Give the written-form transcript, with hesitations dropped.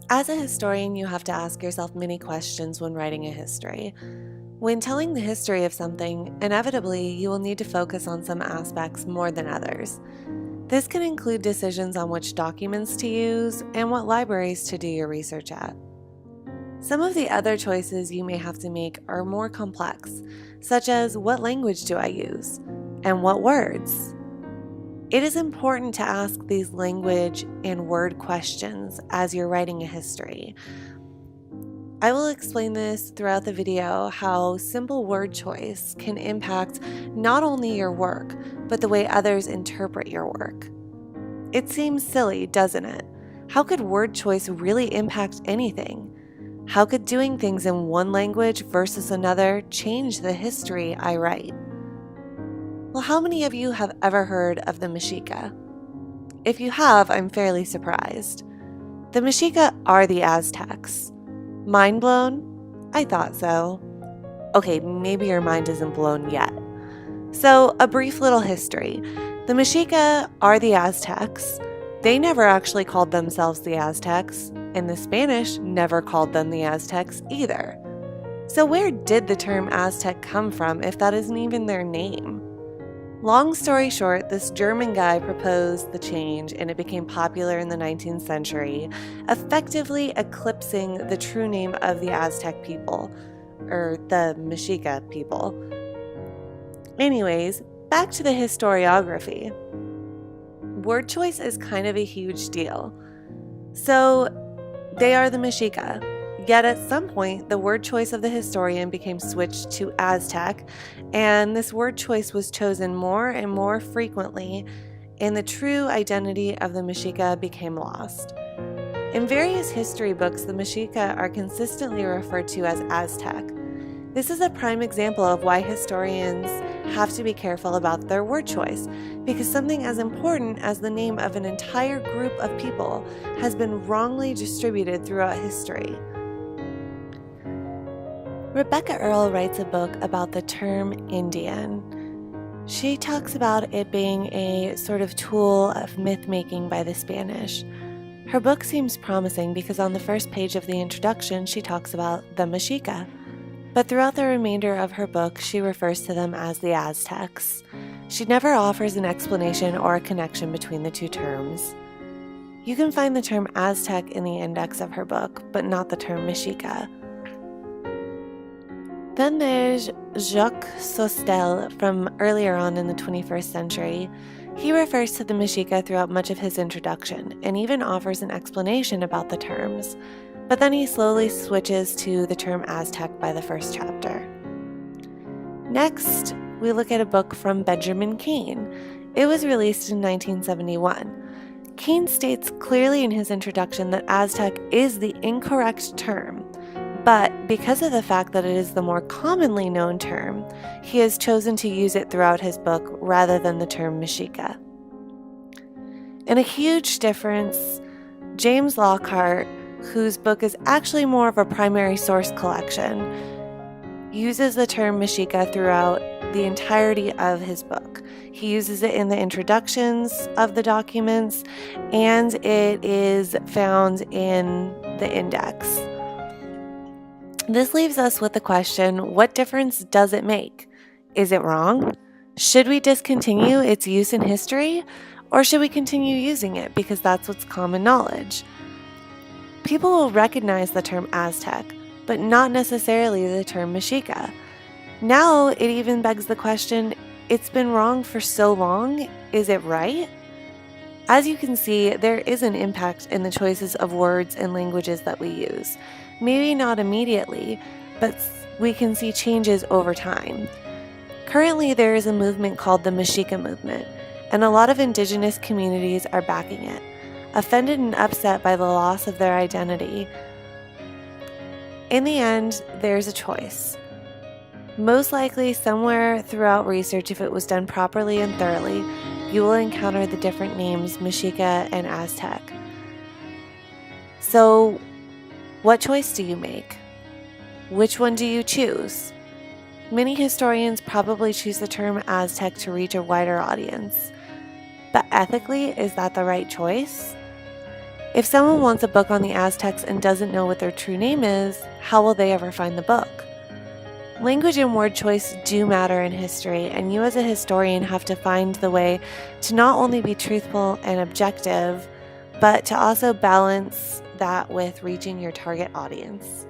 As a historian, you have to ask yourself many questions when writing a history. When telling the history of something, inevitably you will need to focus on some aspects more than others. This can include decisions on which documents to use and what libraries to do your research at. Some of the other choices you may have to make are more complex, such as what language do I use and what words? It is important to ask these language and word questions as you're writing a history. I will explain this throughout the video how simple word choice can impact not only your work, but the way others interpret your work. It seems silly, doesn't it? How could word choice really impact anything? How could doing things in one language versus another change the history I write? Well, how many of you have ever heard of the Mexica? If you have, I'm fairly surprised. The Mexica are the Aztecs. Mind blown? I thought so. Okay, maybe your mind isn't blown yet. So, a brief little history. The Mexica are the Aztecs. They never actually called themselves the Aztecs, and the Spanish never called them the Aztecs either. So where did the term Aztec come from if that isn't even their name? Long story short, this German guy proposed the change and it became popular in the 19th century, effectively eclipsing the true name of the Aztec people, or the Mexica people. Anyways, back to the historiography. Word choice is kind of a huge deal. So, they are the Mexica. Yet at some point, the word choice of the historian became switched to Aztec, and this word choice was chosen more and more frequently, and the true identity of the Mexica became lost. In various history books, the Mexica are consistently referred to as Aztec. This is a prime example of why historians have to be careful about their word choice, because something as important as the name of an entire group of people has been wrongly distributed throughout history. Rebecca Earle writes a book about the term Indian. She talks about it being a sort of tool of myth-making by the Spanish. Her book seems promising because on the first page of the introduction she talks about the Mexica. But throughout the remainder of her book, she refers to them as the Aztecs. She never offers an explanation or a connection between the two terms. You can find the term Aztec in the index of her book, but not the term Mexica. Then there's Jacques Sostel from earlier on in the 21st century. He refers to the Mexica throughout much of his introduction, and even offers an explanation about the terms. But then he slowly switches to the term Aztec by the first chapter. Next, we look at a book from Benjamin Cain. It was released in 1971. Cain states clearly in his introduction that Aztec is the incorrect term, but because of the fact that it is the more commonly known term, he has chosen to use it throughout his book rather than the term Mexica. And a huge difference, James Lockhart, whose book is actually more of a primary source collection, uses the term Mexica throughout the entirety of his book. He uses it in the introductions of the documents, and it is found in the index. This leaves us with the question, what difference does it make? Is it wrong? Should we discontinue its use in history, or should we continue using it because that's what's common knowledge? People will recognize the term Aztec, but not necessarily the term Mexica. Now it even begs the question, it's been wrong for so long, is it right? As you can see, there is an impact in the choices of words and languages that we use. Maybe not immediately, but we can see changes over time. Currently, there is a movement called the Mexica movement, and a lot of indigenous communities are backing it, offended and upset by the loss of their identity. In the end, there's a choice. Most likely, somewhere throughout research, if it was done properly and thoroughly, you will encounter the different names Mexica and Aztec. So, what choice do you make? Which one do you choose? Many historians probably choose the term Aztec to reach a wider audience. But ethically, is that the right choice? If someone wants a book on the Aztecs and doesn't know what their true name is, how will they ever find the book? Language and word choice do matter in history, and you as a historian have to find the way to not only be truthful and objective, but to also balance that with reaching your target audience.